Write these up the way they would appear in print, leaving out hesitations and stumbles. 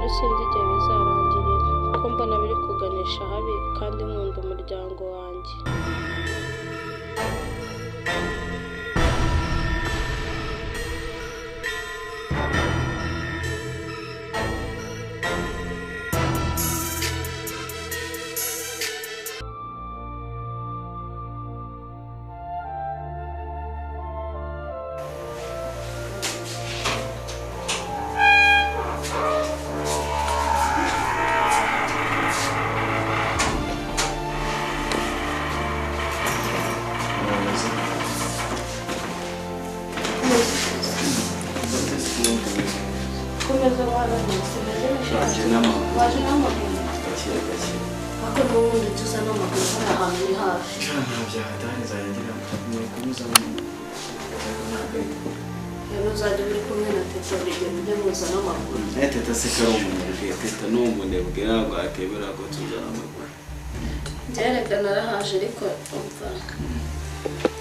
ukuri sinzi igihe bizarangirira ko mbona biri kuganisha habi kandi nkunda umuryango wanjye.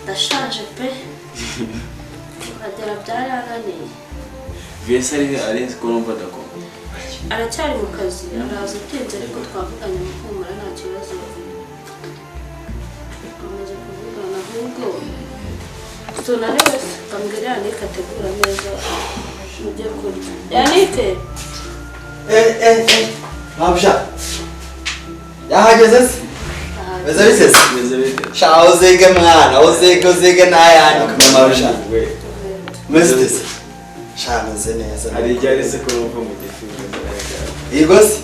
Ndashaje pe agera byarananiye Vese ari ko numva dako aracyari mu kazi araza utinze ariko twavuganye mukumura nta kibazo amaze kuvugana ahubwo sonane wese kambwira Yannick ategura neza mujye kurya Yannick Mabusha yahageze se Meze Shao zege mwana uzege nayani kuma Mabusha Meze Shamaze neza ari ryarese ko numva mu gifuzo Igose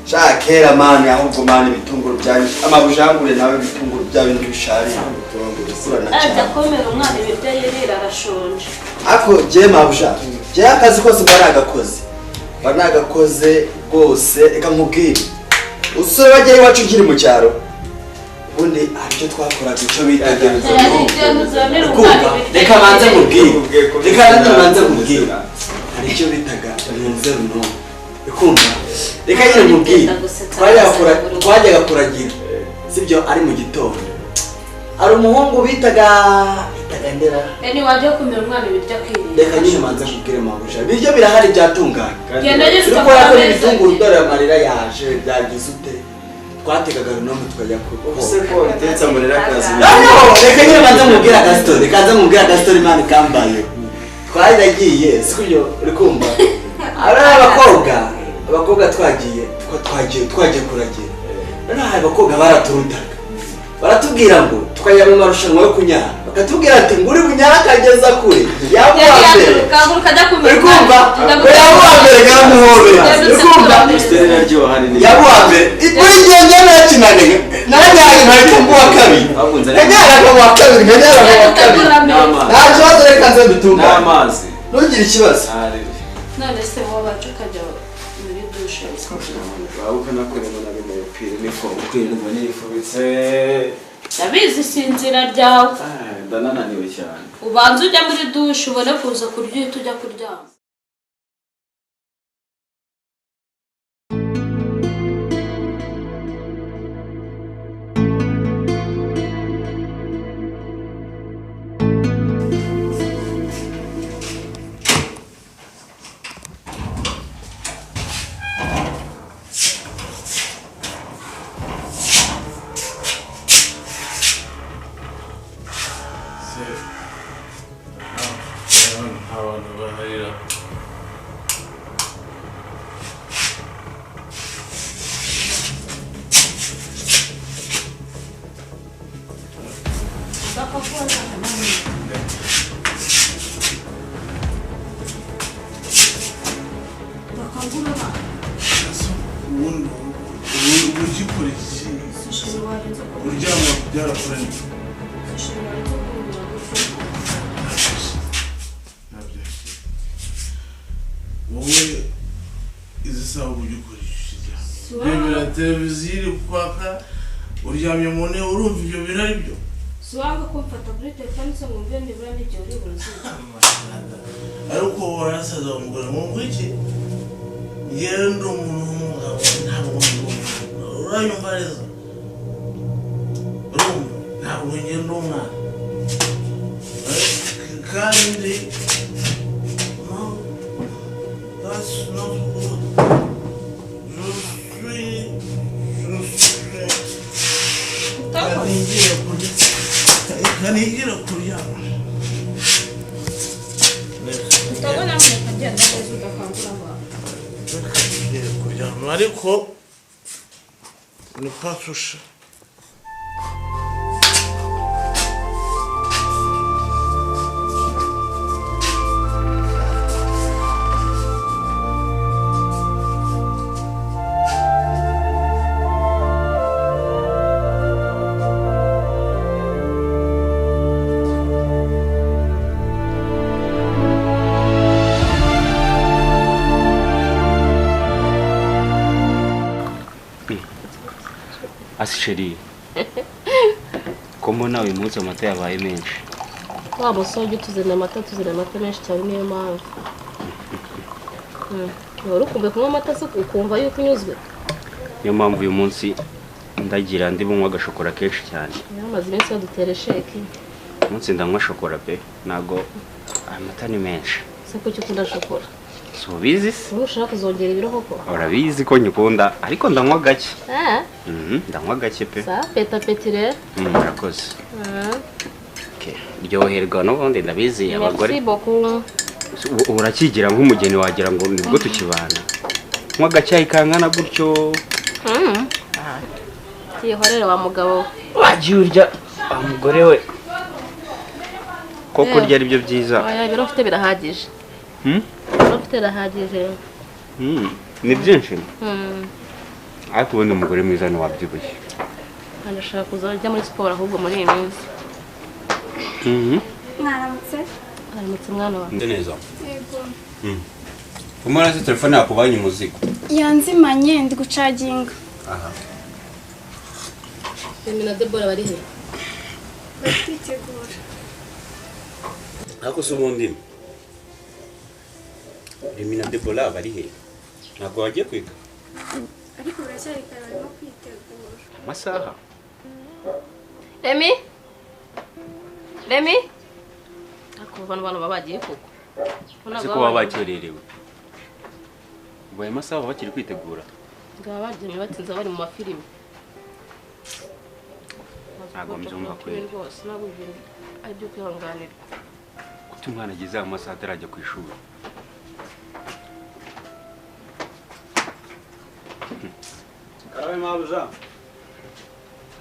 shakera mani ahubwo mani bitunguru byanyu amabujangure nawe bitunguru byawe n'ibishari adakomera umwana ibiryo yerera arashonje ako je mabusha je akazi kose baragakoze rwose eka nkubwire usore bagiye iwacu nkiri mu cyaro ubundi aricyo twakoraga icyo bitaga reka banze mubwire aricyo bitaga nzero no ikumva reka nyine mubwire twajyaga kuragira sibyo ari mu gitondo ari umuhungu bitaga ndera eni wajya kumera umwana ibiryo kwiriye reka nyine manze kubwire mabusha biryo birahari byatunganye genda gifite ko yakora ibitunguru dore amarira yaje byagize ute twategaga none tukajya ku use ko itetse amarira akazi reka nyine manze mubwire agastori man kambaye twaragiye sikuyo urikumva ari abakobwa twagiye kuragira none abakobwa baraturutaga baratubwira ngo tukajya mu marushanwa yo kunyara bakatubwira ati nguri bunyara kageza kure yabuambere urikumva yabuambere gamuhobera urikumva Stella ryo hari ni yabuambere kuri ngenge nakinane nanyaye mariko mbuwa kabiri nanyaye mu kabiri naje reka nze bitunga n'amazi ntugire ikibazo none se wowe bacu kajya muri dushe wabuka nakoremo na bene pire niko ukwirwa nifubitse ndabizi sinzira ryawe ndanananiwe cyane ubanza ujya muri dushe ubone kuza kurya tujya kuryama televiziyo kwaka uryamye mu ntebe urumva ibyo birari byo Suwanga kumfata kuri telefone se mu byo nibura n'ibyo uri buruziga ariko warasaza umugore mu ngwiki ngendo umuntu w'umugabo ntabwo uranyumva neza urumva ntabwo ngendo umwana kandi no that's not good utabona umuntu agenda neza udakangura abantu. Ngiye kuryama ariko ni patusha. Asi sheri ko mbona uyu munsi amata yabaye menshi. Wa musonge tuzana amata menshi cyane niyo mpamvu. Wari ukumbuye kunywa amata se ukumva yuko unyuzwe? Niyo mpamvu uyu munsi ndagira ndi bunywa agashokora kenshi cyane. Yamaze iminsi yadutera sheki. Umunsi ndanywa shokora pe nago amata ni menshi. Se kuki ukunda shokora? So bizi se? Ushaka kuzongera ibiro koko? Urabizi ko nyukunda ariko ndanywa gake. Ndanywa gake pe. Sa peta petire. Murakoze. Okay. Ryoherwa n'ubundi ndabizi abagore. Merci beaucoup. Urakigira nk'umugeni wagira ngo nibwo tukibana. Nywa gake ikangana gutyo. Tihorere wa mugabo. Wagiye urya umugore we. Koko urya ari byo byiza. Oya biro mfite birahagije. Mfite birahagije. Ni byinshi. Ariko ubundi umugore mwiza ni wabyibushye. Ndashaka kuzajya muri siporo ahubwo muri iyi minsi. Mwaramutse? Aramutse mwana wa. Neza. Yego. Umara se telefone yakubanye umuzigo. Yanzimanye ndi gucaginga. Aha. Emina Debora bari he? Batitegura. Ako subundi. Emina Debora bari he? Ntabwo wagiye kwiga. Ariko baracyari kare barimo kwitegura. Amasaha. Remi? Ako bano babagiye koko. Uzi ko baba bakererewe. Ubwo ayo masaha baba bakiri kwitegura. Ngaba bagiye batinze bari mu mafilime. Ntabwo mbyumva kweli. Rwose ntabwo ari byo kwihanganira. Kuki umwana agize amasaha atarajya ku ishuri? Karabe mabuja.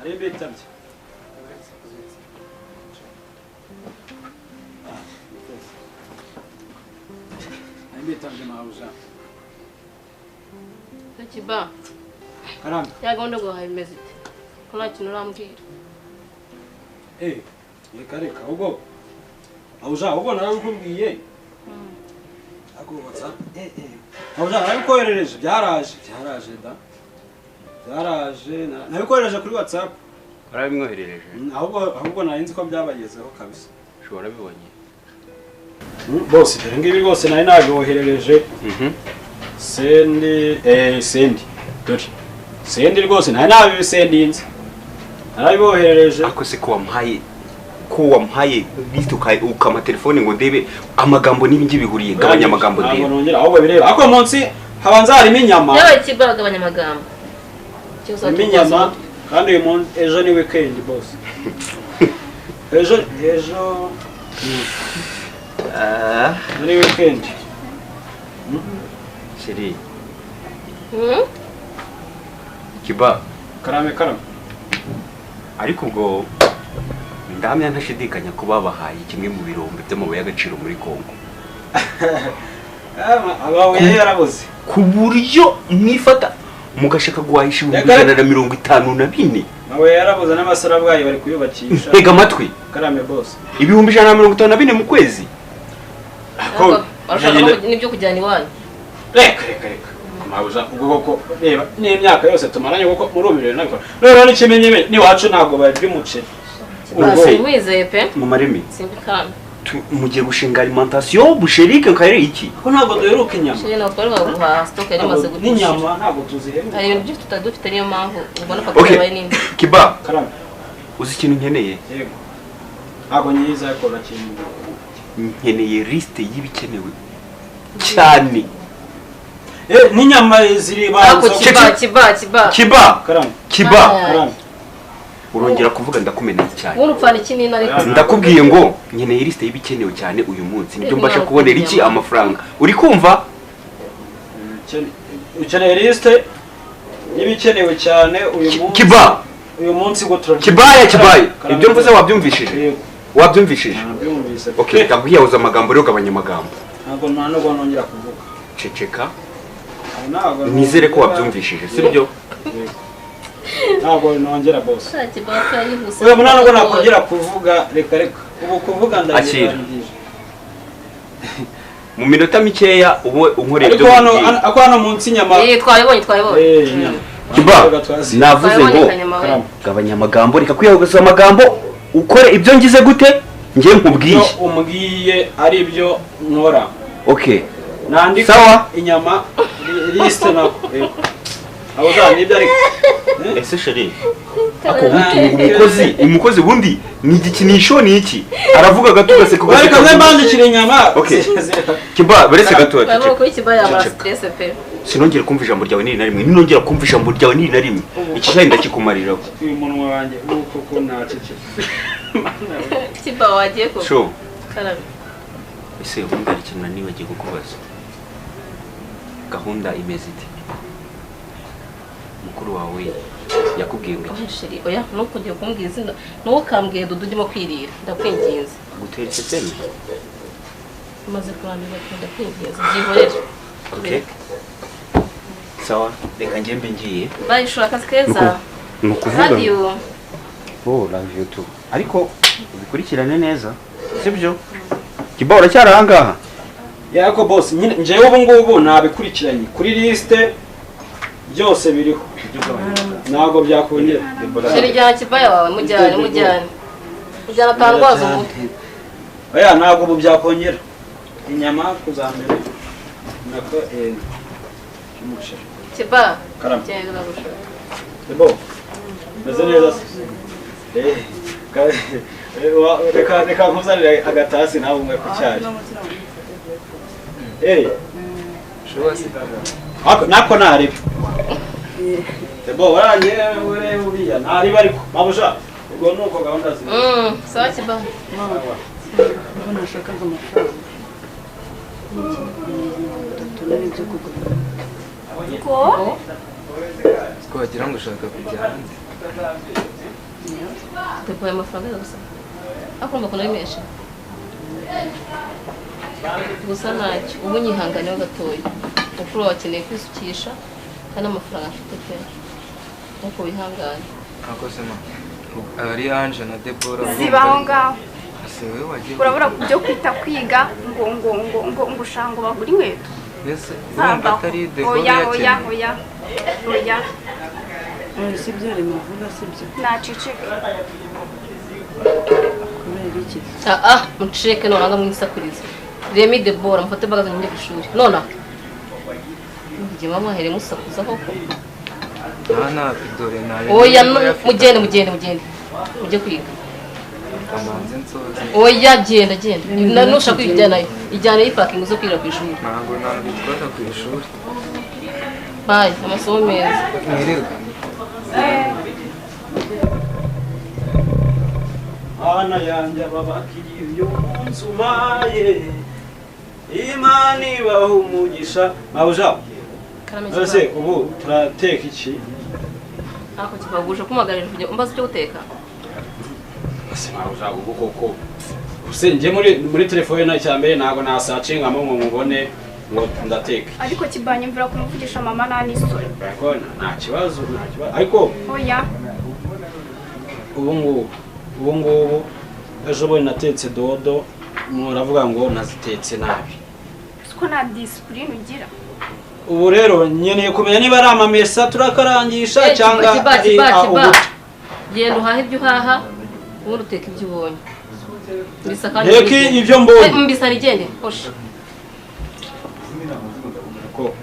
Ari bitabye. Ari bitabye mabuja. Nakiba. Karame. Yagonda go hayimeze ite? Ko nta kintu urambwira. Reka ubwo. Mabuja ubwo narabikubwiye. Ako WhatsApp. Mabuja narabikoherereje byaraje da. Byaraje nabikohereje kuri WhatsApp. Barabimwoherereje. Ahubwo nari nzi ko byabagezeho kabisa. Ushobora bibonye. Bose dore ngibi rwose nari nabiwoherereje. Sendi. Dore. Sendi rwose nari nabisendinze. Narabiwoherereje. Ako se ko wampaye bito ukama telefone ngo ndebe amagambo n'ibingi bihuriye gabanya amagambo ndebe. Ntabwo nongera ahubwo bireba. Ako munsi habanza harimo inyama. Yabaye kibagabanya amagambo. Inyama kandi uyu munsi ejo ni weekend boss. Ejo ni weekend. Sheri. Kiba. Karame. Ariko ubwo ndamya ntashidikanya ko babahaye kimwe mu birombe by'amabuye y'agaciro muri Kongo. Abawe yarabuze. Ku buryo mwifata mugashaka guhahisha 154. Nawe yarabuze n'amasara bwayo bari kuyubakisha. Tega amatwi. Karame boss. 154 mu kwezi. Ako nibyo kujyana iwanyu. Reka. Mabuja ubwo koko reba n'imyaka yose tumaranye koko murubire nabikora. Rero n'ikimenye ni wacu ntago bari muce. Simwizeye pe. Mu maremi. Simbikana. Mugiye gushinga alimentation busherike nkare iki? Ko ntago duheruka inyama. Sheri no twari baguha stock yari maze gutusha. N'inyama ntago tuziheruka. Hari ibintu byinshi tutadufite niyo mpamvu ubona ko twabaye nindi. Kiba. Karame. Uzi ikintu nkeneye? Yego. Ntago nyiza yakora kintu. Nkeneye liste y'ibikenewe cyane. N'inyama ziri Ako banza. kiba. Kiba. Karame. Kiba. Karame. urongera kuvuga ndakumena icyayi. Wowe upfana iki nina ariko. Ndakubwiye ngo nkeneye liste y'ibikenewe cyane uyu munsi. Nibyo mbasha kubonera iki amafaranga. Uri kumva? Ukeneye liste y'ibikenewe cyane uyu munsi. Kiba. Uyu munsi ngo Kibaya. Ibyo mvuze wabyumvishije? Wabyumvishije? Nabyumvise. Okay, ndaguhiyahuza amagambo rero gabanya amagambo. Ntabwo ntabwo nongera kuvuga. Ceceka. Nizere ko wabyumvishije, sibyo? Ntabwo nongera boss. Shaki baka yihuse. Uyu munana ngo nakongera kuvuga reka. Ubu kuvuga ndagira. Mu minota mikeya ubu unkoreye ibyo. Ariko hano munsi nyama. Twabibonye. Kiba, navuze ngo gabanya amagambo reka kwiyahuza amagambo ukore ibyo ngize gute ngiye nkubwiye. Umbwiye ari byo nkora. Okay. Nandika sawa inyama liste nako. Abo zani ibyo ari. Ese sheri. Ako umukozi bundi ni igikinisho ni iki? Aravuga gato gase ko gase. Reka mbandikira inyama. Okay. Kiba berese gato ati. Babo ko Kiba yaba stress pe. Sinongera kumva ijambo ryawe niri na rimwe. Ninongera kumva ijambo ryawe niri na rimwe. Ikishayi ndakikumarira ko. Uyu munwa wanjye uko ko nacece. Kiba wagiye ko. Sho. Karabe. Ese ubundi ari kintu nibagiye kukubaza. Gahunda imeze ite? Mukuru wawe yakubwiye ngo sheri oya nuko ngiye kumbwira izina nuko kambwiye Dudu ndimo kwirira ndakwinginze gutera iseseme umaze kurambirwa ndakwinginze byihorera. Okay. Sawa reka ngembe ngiye bayishura akazi keza nukuvuga radio love you too ariko ubikurikirane neza sibyo Kiba uracyari ahangaha yako boss njewe ubu ngubu nabikurikiranye kuri liste byose biriho ntago byakongera. Sheri jya Kibaya wawe mujyane atandwaza umutwe. Oya ntago ubu byakongera inyama kuzambere nako umusheri Kiba karam cyangwa gushaka Debo meze neza reka nkuzanire agatasi nawe umwe ku cyayi. Nako naribe Debo waranye ure uriya naribe ariko mabusha ubwo nuko gahunda ziri. Sawa Kiba Mbona nashakaga amafaranga tunari byo kugura ko wagira ngo ushaka kujya hanze. Debo amafaranga gusa akumva ko nari menshi gusa ntacyo ubu nyihanganeho gatoya mukuru wawe akeneye kwisukisha kandi amafaranga afite pe nkuko wihangane. Akoze ma ari Anje na Deborah zibaho ngaho sewe wagiye urabura kubyo kwita kwiga ngo ushango bagura inkweto. Mbese urumva atari Deborah oya sibyo ari muvuga sibyo naceceka kubera iki muceke none mwisakuriza Remy Deborah mufate bagaza njye kwishuri none ngiye mama here musakuza koko nta dore nayo oya mugende mujye kwiga kamanze nsoze oya genda nushaka kwijyanayo ijyana yipakinga zo kwira ku ishuri ntabwo bitwara ku ishuri. bye amasomo meza mwiriwe Ana yanjye babakiriye uyu munsi umaye Imana ibaha umugisha. Mabusha ese ubu turateka iki? ako kibaguje kumagarira kujya umbaza cyo guteka. Ese mabusha ubu koko use nje muri telefone na cyambere ntago nasacinga mo mubone ngo ndateka. Ariko Kibanya mvira kumuvugisha mama nanisore. Ko nta kibazo ariko oya ubu ngubu ejo bo natetse dodo muravuga ngo nazitetse nabi. Siko na discipline ugira. Ubu rero nyeneye kumenya niba ari amamesa turakarangisha cyangwa ari genda uhahe ibyo uhaha ubundi uteka ibyo ubonye. Mbisa kandi reka ibyo mbonye mbisa rigende hoshi ko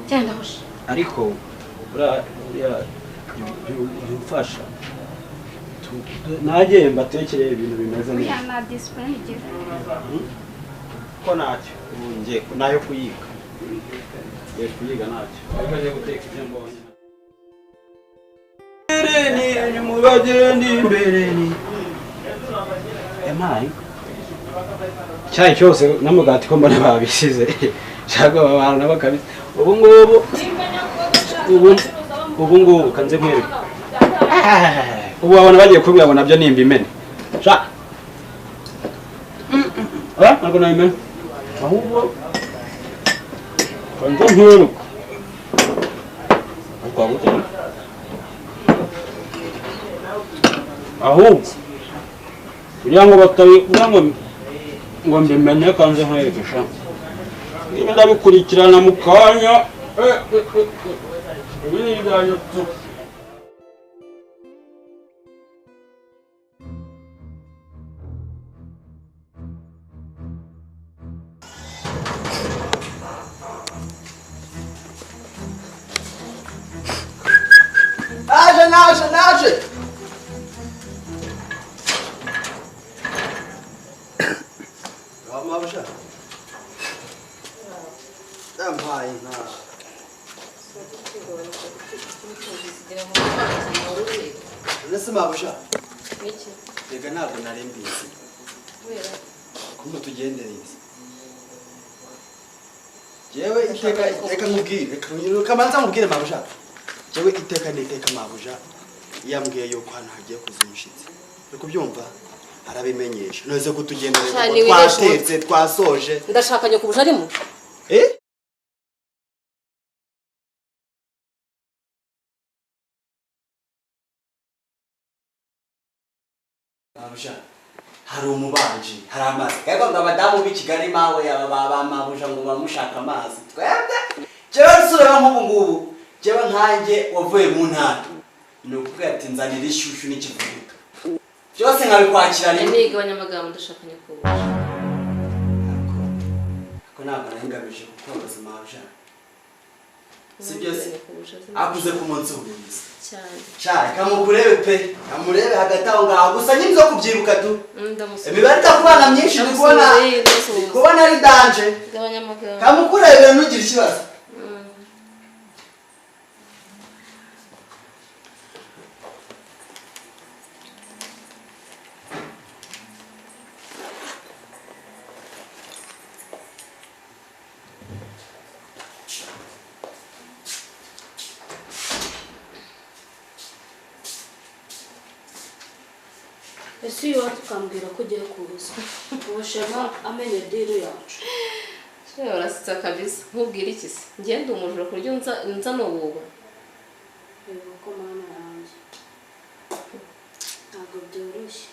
genda hoshi ariko yufasha najye mbatekereye ibintu bimeze neza. Oya na discipline ugira. Ko nacyo ngiye nayo kuyiga. Kuyiga nacyo ariko ngiye guteka ibyo mbonye. mubagende imbere ni emayi cyayi cyose n'umugati ko mbona babisize shaka abantu bakabise ubu ngubu kanze nkwereka ubu abana bagiye kubwira nabyo nimba imene sha ntabwo nabimena ahubwo kanze nkwereka ahubwo kugira ngo kugira ngo mbimenye kanze nkwereka sha ibi ndabikurikirana mu kanya ibi ni ibyanyu tu naje Mabusha Dampaye naje Nese Mabusha Niki? Rega ntabwo nari mbizi Wera kumbe tugendereze Jewe iteka nkubwire kamanza nkubwire Mabusha Jewe iteka n'iteka Mabusha yambwiye yuko hano hagiye kuzimushitse Riko byumva arabimenyesha noze kutugendereza twatetse twasoje ndashakanye ku bujarimo Mabusha hari umubanji hari amazi yego ngo abadamu b'Ikigali mawe aba Mabusha ngo bamushaka amazi twebwe jewe nsubira nk'ubu jewe nkanjye wavuye mu ntara ni ukuvuga ati nzanira ishushu n'ikivuguto byose nkabikwakira niga abanyamagambo ndashakanye ku ko ntabwo nahingamije kukoza Mabusha si byose akuze ku munsi w'ubuyobozi cyane kamukurebe pe kamurebe hagati aho ngaho gusa nyimzo kubyibuka tu imibare itakubana myinshi kubona ari danje kamukurebe ntugire ikibazo Ese iyo tukambwira ko ugiye kuza ubashema amenye diro yacu urasitsa kabisa nkubwira iki se ngende umujura ku buryo nza n'ububa yego ko mwana yanjye ntabwo byoroshye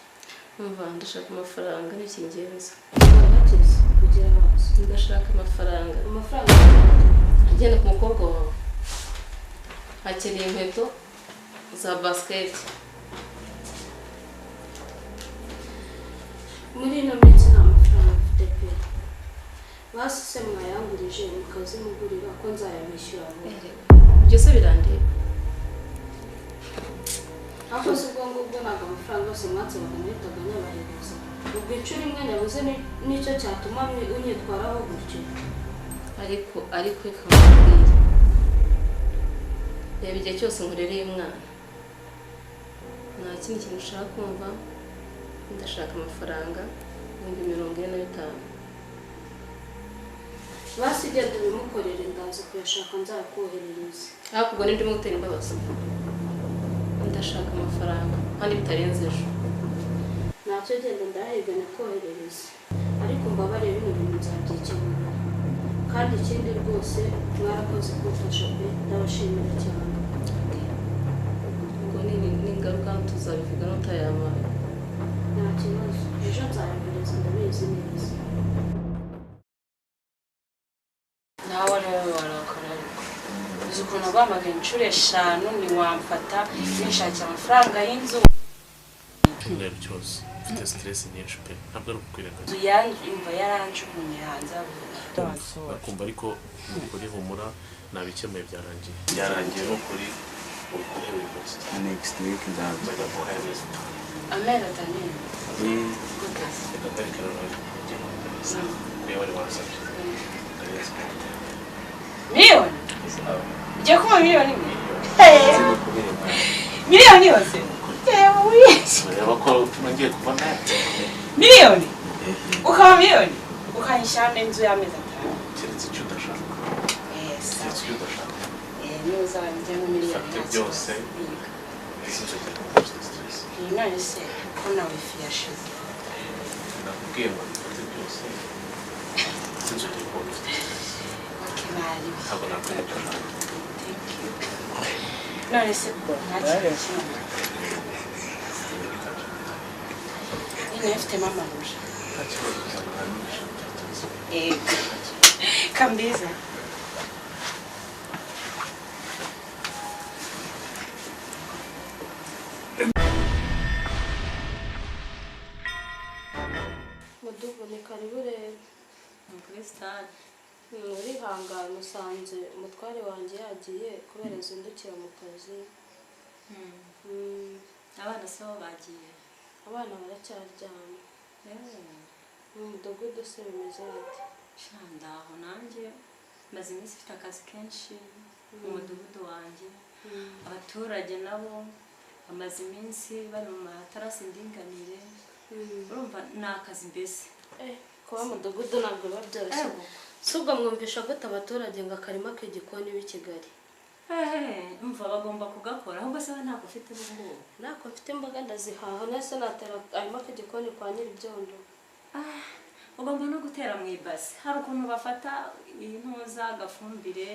umva ndashaka amafaranga n'ikingenzi nageze kugira hasi ndashaka amafaranga agenda ku mukobwa wawe akeneye inkweto za basket muri ino minsi nta mafaranga mfite pe basi se mwayangurije mukazimugurira ko nzayabishyura byose birandeba aho se ubwo ngubwo ntabwo amafaranga yose mwatsabaga nahitaga nyabahereza ubwo inshuro imwe nyabuze nicyo cyatuma unyitwaraho gutyo ariko ikamubwira reba igihe cyose nkurereye umwana nta kindi kintu ushaka kumva ndashaka amafaranga 45,000 basi genda bimukorere ndaza kuyashaka nzakoherereza ariko ubwo ndimo gutera imbabazi ndashaka amafaranga kandi bitarenze ejo ntacyo genda ndahegana koherereza ariko mbabare bino bintu nzabyikemura kandi ikindi rwose mwarakoze kumfasha pe ndabashimira cyane ubwo ni ingaruka tuzabivuga n'utayamaye nta kibazo ejo nzayohereza ndabizi neza nawe rero warakara uzi ukuntu bamagaye inshuro 5 ntiwamfata nishakira amafaranga y'inzu icyumweru cyose mfite stress nyinshi pe ntabwo ari ukwirengagiza yumva yaranjugunye hanze bakumva ariko kuri humura nabikemuye byarangiye no kuri next week nzajya kohereza amera Daniel miliyoni ujya kuma miliyoni imwe miliyoni yose wese ureba ko nongeye kubona miliyoni ukaba miliyoni ukayishyana inzu y'amezi 5 keretse icyo udashaka keretse icyo udashaka niba uzabijya nka miliyoni fate byose none se ko nawe ifi yashize nakubwiye ngo fate byose sinzi ugiye kubona ntabwo nakwiye icyo ushaka none se bwo nta kintu kimwe nyine ufitemo amarusha kambiza mudugu ni karibu rero muri stade urihangana usanze umutware wanjye yagiye kubera azindukira mu kazi. abana se bo bagiye abana baracyaryamye mu mudugudu se bimeze bite? ndaho nanjye maze iminsi mfite akazi kenshi mu mudugudu wanjye abaturage nabo bamaze iminsi bari mu matarasi ndinganire urumva ni akazi mbese kuba mudugudu ntabwo biba byoroshye si ubwo mwumvisha gute abaturage ngo akarima k'igikoni b'i Kigali umva bagomba kugakora ahubwo se ntabwo ufite ubungubu ntabwo mfite imboga ndazihaha nese natera akarima k'igikoni kwa nyir'ibyondo ugomba no gutera mu ibasi hari ukuntu bafata intuza agafumbire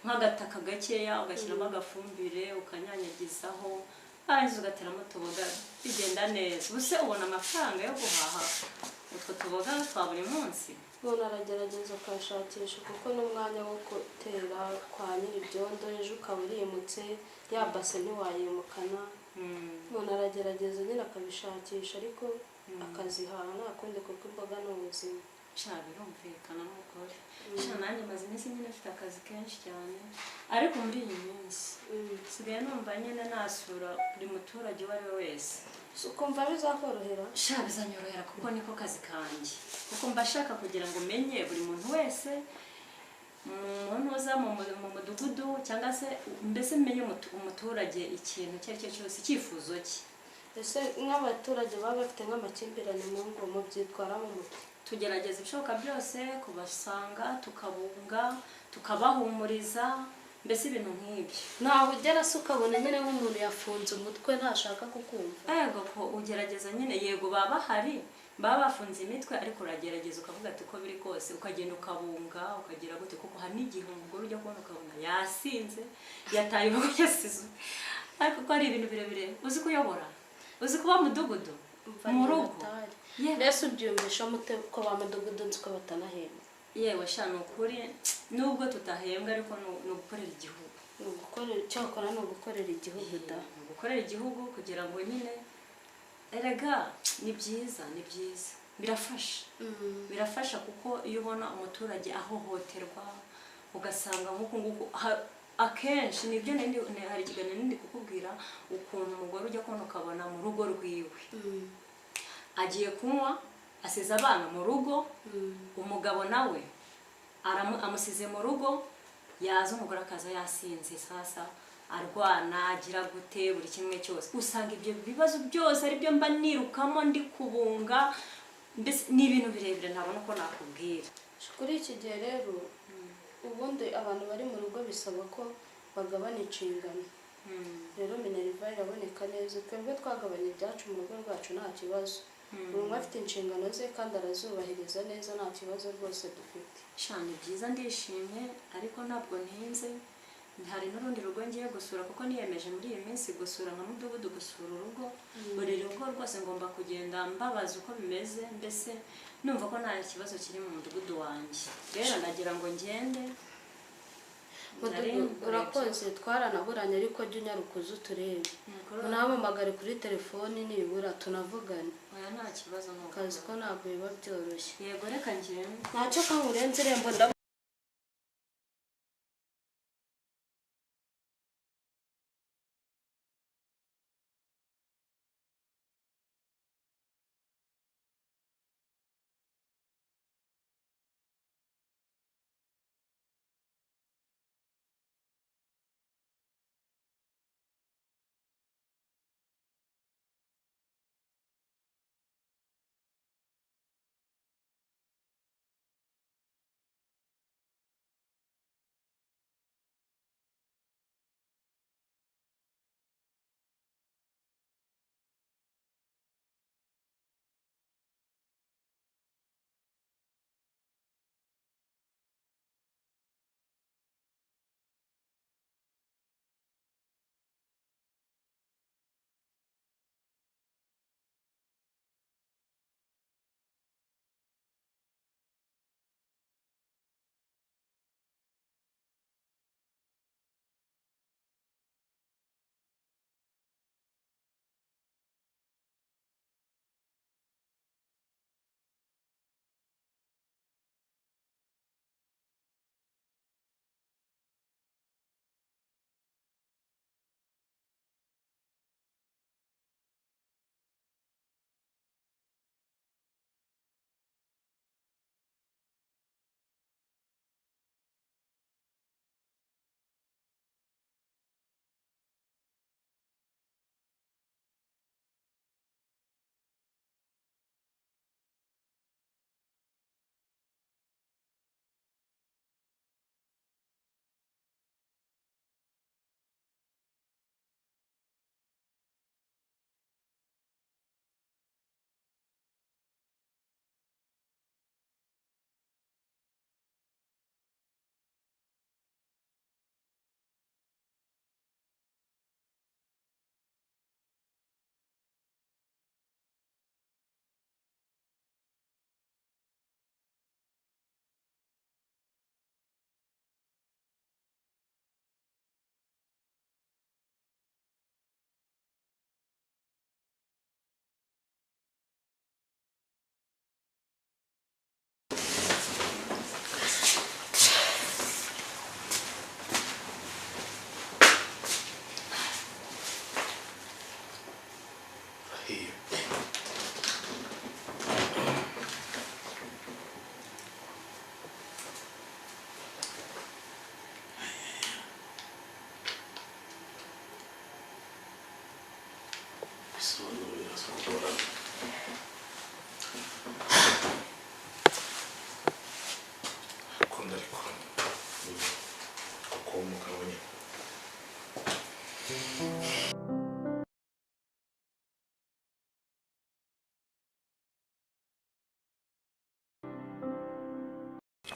nk'agataka gakeya ugashyiramo agafumbire ukanyanyagizaho warangiza ugateramo utuboga bigenda neza ubuse ubona amafaranga yo guhaha utwo tuboga twa buri munsi umuntu aragerageza ukashakisha kuko n'umwanya wo gutera kwa nyir'ibyondo ejo ukaba urimutse ya base ntiwayimukana umuntu aragerageza nyine akabishakisha ariko akazihaha nta kundi kuko imboga ni ubuzima birumvikana n'umugore nanjye maze iminsi nyine mfite akazi kenshi cyane ariko muri iyi minsi nsigaye numva nyine nasura buri muturage uwo ari we wese ukumva bizakorohera bizanyorohera kuko niko kazi kanjye kuko mba shaka kugira ngo menye buri muntu wese umuntu uza mu mudugudu cyangwa se mbese menye umuturage ikintu icyo ari cyo cyose icyifuzo cye. ese nk'abaturage baba bafite nk'amakimbirane mu ngo mubyitwaramo umuti? tugerageza ibishoboka byose kubasanga tukabunga tukabahumuriza mbese ibintu nk'ibyo. ntaho ugera se ukabona nyine nk'umuntu yafunze umutwe ntashaka kukumva? ko ugerageza nyine yego baba bahari baba bafunze imitwe ariko uragerageza ukavuga ati uko biri kose ukagenda ukabunga ukagira gute kuko hari n'igihe umugore ujya kubona ukabona yasinze yataye urugo yasize ariko ko ari ibintu birebire uzi kuyobora uzi kuba mudugudu mu rugo mbese ubyiyumvisha mute ko ba mudugudu nzi ko batanahembwa? yewe shana ukuri nubwo tutahembwa ariko ni ugukorera igihugu cyakora ni ugukorera igihugu da gukorera igihugu kugira ngo nyine erega ni byiza birafasha kuko iyo ubona umuturage ahohoterwa ugasanga nk'uku nguku akenshi nibyo hari ikiganiro nindi kukubwira ukuntu umugore ujya kubona ukabona mu rugo rwiwe agiye kunywa asize abana mu rugo umugabo nawe amusize mu rugo yaza umugore akaza yasinze sasa arwana agira gute buri kimwe cyose usanga ibyo bibazo byose ari byo mba nirukamo ndi kubunga mbese ni ibintu birebire ntabona uko nakubwira. kuri iki gihe rero ubundi abantu bari mu rugo bisaba ko bagabana inshingano rero minerva iraboneka neza twebwe twagabanya ibyacu mu rugo rwacu nta kibazo buri umwe afite inshingano ze kandi arazubahiriza neza nta kibazo rwose dufite. Ni byiza ndishimye ariko ntabwo ntinze hari n'urundi rugo ngiye gusura kuko niyemeje muri iyi minsi gusura nka mudugudu gusura urugo buri rugo rwose ngomba kugenda mbabaza uko bimeze mbese numva ko nta kibazo kiri mu mudugudu wanjye rero ndagira ngo ngende urakoze twaranaburanye ariko jya unyarukuza uturebe unahamamagare kuri telefoni nibura tunavugane. Nta kibazo kazi ko ntabwo biba byoroshye. Yego reka ngende ntacyo kankurenze irembo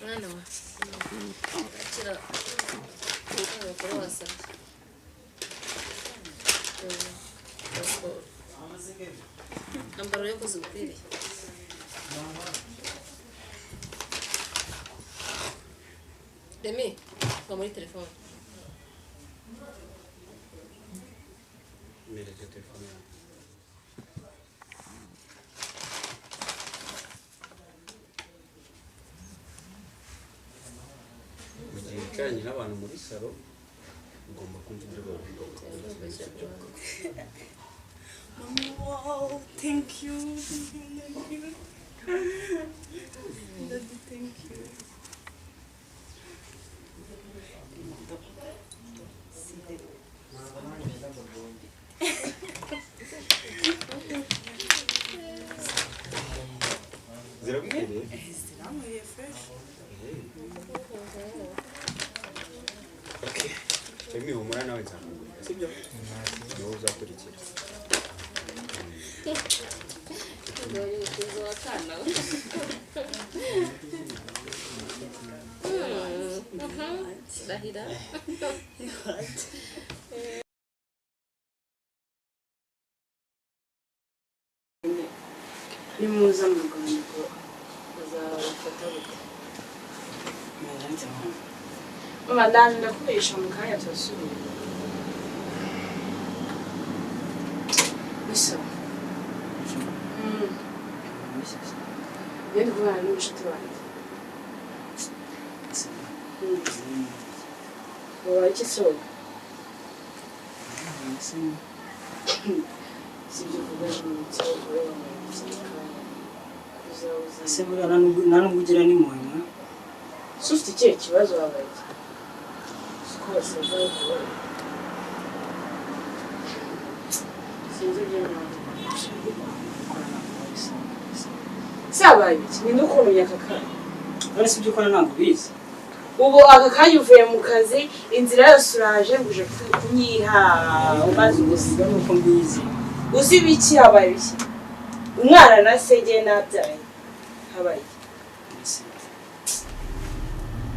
mwana wa akira abagore wasabye ambaro yo kuzukwiriye Demi va muri telefone mbereke telefone yawe Kanya n'abantu muri salo ngomba kumva ibyo bavuga. Wow, thank you. Daddy, thank you. Zirakwiriye? Zirakwiriye fresh. Emi humura nawe nzakugurira sibyo? Niwo uzakurikira. Ngori kuzo wakana. Dahira. Ni muza mu Rwanda bazafata gute? Mama ndaje ndakoresha mu kanya turasubira. Bisa. Yenda kubana n'umushuti wanjye. Wabaye iki soga? Sibyo kuvuga ngo ureba mu kanya. Ese buriya nta nubwo ugira n'impuhwe. Se ufite ikihe kibazo wabaye? Kose uzakubona. Sinzi ibyo ntabwo. Sabaye iki? Ni n'ukumenya aka kanya. None se ibyo ukora ntabwo ubizi. Ubu aka kanya uvuye mu kazi, inzira yose uraje nguje kunyiha umaze ugusiga nuko mbizi. Uzi biki habaye iki? Umwana na sege nabyaye. Habaye.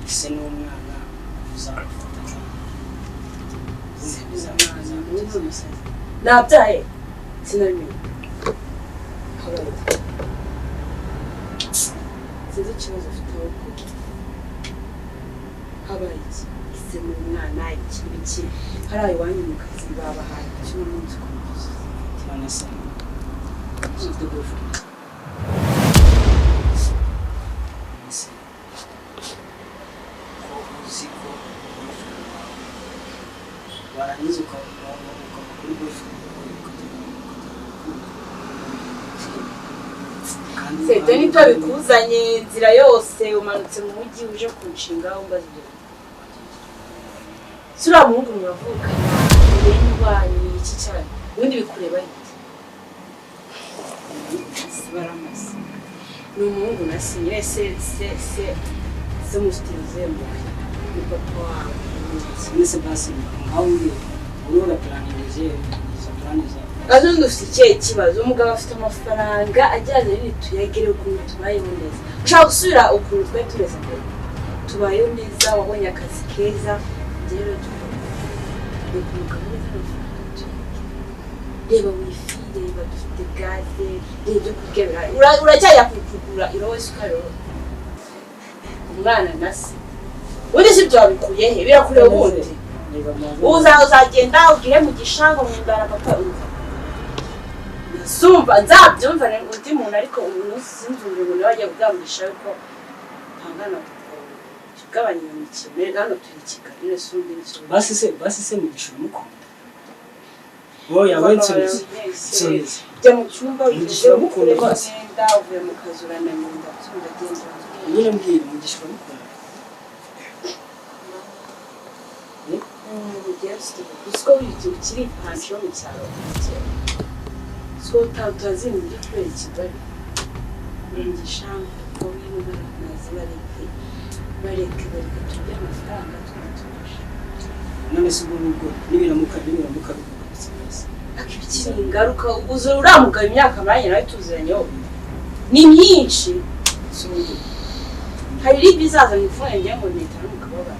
Ese n'umwana uzamufata. Nabyaye. Sinamenye. Habaye. Sinzi ikibazo ufite ahubwo. Habaye iki? Ese n'umwana iki hari iwanyu mu kazi babahaye cyo n'umunsi ku munsi. Cyane se. Ufite boyfriend. Warangiza ukava kuri boyfriend. Sete nito bikuzanye inzira yose umanutse mu mujyi uje kunshinga umbaza ibyo. Sura muhungu mwavuka n'indwanyi iki cyane. Ubundi bikureba iki? Sibaramase. Ni umuhungu nasinye se musitirize mu papa wawe. Sinese basi aho uri urora planirize izo planiza. Azundi ufite ikihe kibazo umugabo afite amafaranga ajyanye n'ituyagire ukuntu tubayeho neza. Ushaka gusubira ukuntu twe tureza mbere. Tubayeho neza wabonye akazi keza rero reba wifi reba dufite gaze reba kugera uracyajya kugura irose ukaro umwana nasi undi si byo wabikuye he birakureba ubundi uzagenda ugire mu gishanga mu ndara papa sumva nzabyumva undi muntu ariko umuntu sinzumva umuntu wajya kugamurisha yuko ntangana kugabanya imikino hano turi Kigali rero undi n'icyo basi se mu gishoro mukunda oya wensubiza jya mu cyumba ugishoro mukunda basi uvuye mu kazi urananyunda ndagenda nyine mbwira mu gishoro mukunda Usko wiki ukiri hanze yo mu cyaro so tutazi muri kweli Kigali ngishanga ko ibintu baranazi bareke turya amafaranga twatuje none se ubwo nibiramuka akibikiri ingaruka uzo uramuga imyaka maranye nawe tuziranyeho ni myinshi hari ribizaza mufanye njye ngo nitara mu kababa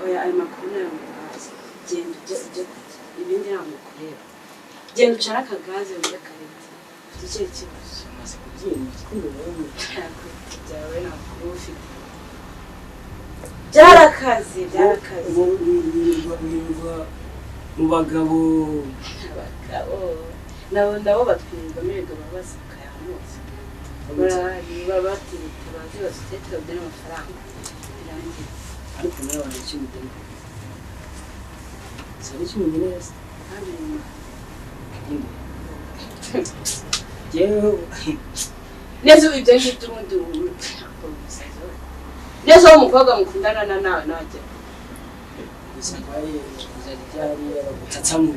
oya ayo makuru nayo mubazi genda ujya ibindi ntabwo kureba genda ucara akagaze ujya kareta icyo kibazo maze kubyina kumbe wowe byawe ntabwo ufite byarakaze mu bagabo nabo batwirirwa mirego babasaka ya hose baba batirita bazi basitete babdena amafaranga birangira ariko nawe wari cy'umudeni sari cy'umudeni rese kandi yewe neza ibyo ngibyo ubundi neza uwo mukobwa mukundana na nawe najya gusa kwaye byari abagutatsamwe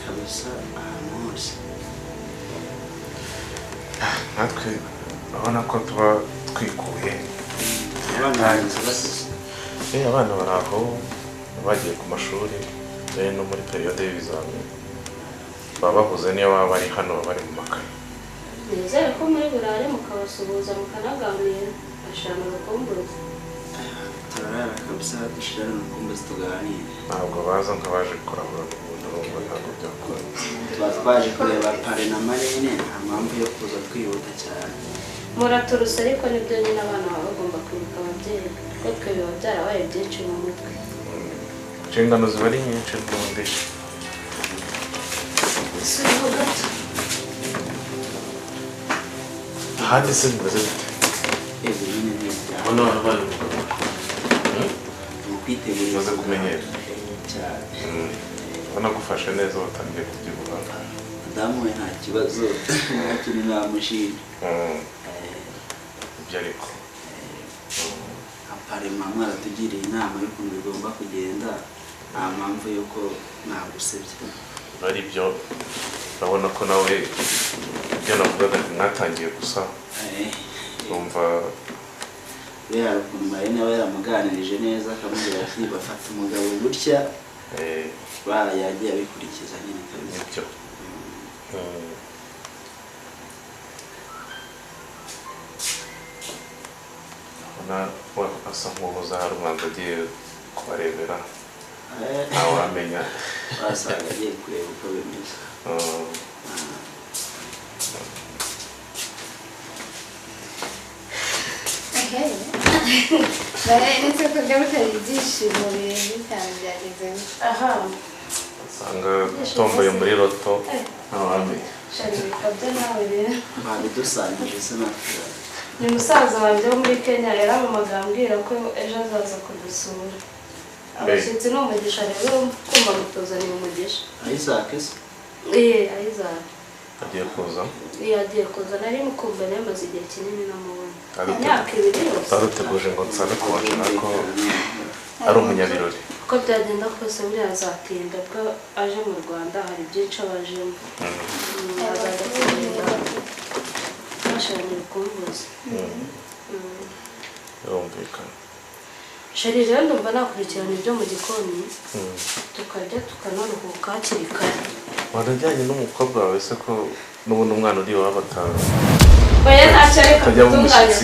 kabisa ahantu hose natwe urabona ko tuba twikuye abana bari aho bagiye ku mashuri no muri periyode y'ibizamini baba bahuze niyo baba bari hano bari mu makayi nizere ko muri burare mukabasuhuza mukanaganira ashana urukumbuzi turarara kabisa dushirana urukumbuzi tuganira ntabwo baza nk'abaje kurahura ubundi urumva ntabwo byakora tuba twaje kureba pare na marene nta mpamvu yo kuza twihuta cyane muraturuse ariko nibyo nyine abana baba bagomba kwibuka ababyeyi kuko twe biba byarabaye byinshi mu mutwe inshingano ziba ari nyinshi n'ubundi suriho gato ahandi se bimeze bite nyine neza ubona wabaye mu kwitegura umaze kumenyera cyane ubona gufashe neza watangiye kubyibuha madamu we nta kibazo ntakiri namushinja ibyo ariko aparema mwaratugiriye inama y'ukuntu bigomba kugenda nta mpamvu y'uko nagusebye ari byo urabona ko nawe ibyo navugaga mwatangiye gusa numva buriya ukuntu marene aba yaramuganirije neza akamubwira ati bafata umugabo gutya yagiye abikurikiza nyine kabisa asa nk'ubuza hari umwanzi agiye kubarebera ntawe wamenya wasanga agiye kureba uko bimeze ndetse ko byamutera ibyishimo birenze cyane byageze aha usanga utomboye muri loto ntawe wamenya shari bikabyo nawe rero babidusangije se natwe ni musaza wanjye wo muri Kenya rero amamaga ambwira ko ejo azaza kudusura abashyitsi ni umugisha rero kumva mutuzaniye umugisha ayizake se ayizake agiye kuza agiye kuza nari mukumva namaze igihe kinini namubona imyaka 2 yose twaruteguje ngo nsabe kubashira ko ari umunyabirori uko byagenda kose buriya azatinda bwo aje mu Rwanda hari byinshi abajemo azagenda ashanya urukumbuzi birumvikana shari rero ndumva nakurikirana ibyo mu gikoni tukarya tukanaruhuka hakiri kare warajyanye n'umukobwa wawe se ko n'ubundi umwana uri iwabo atawe oya ntacyo reka gutunganya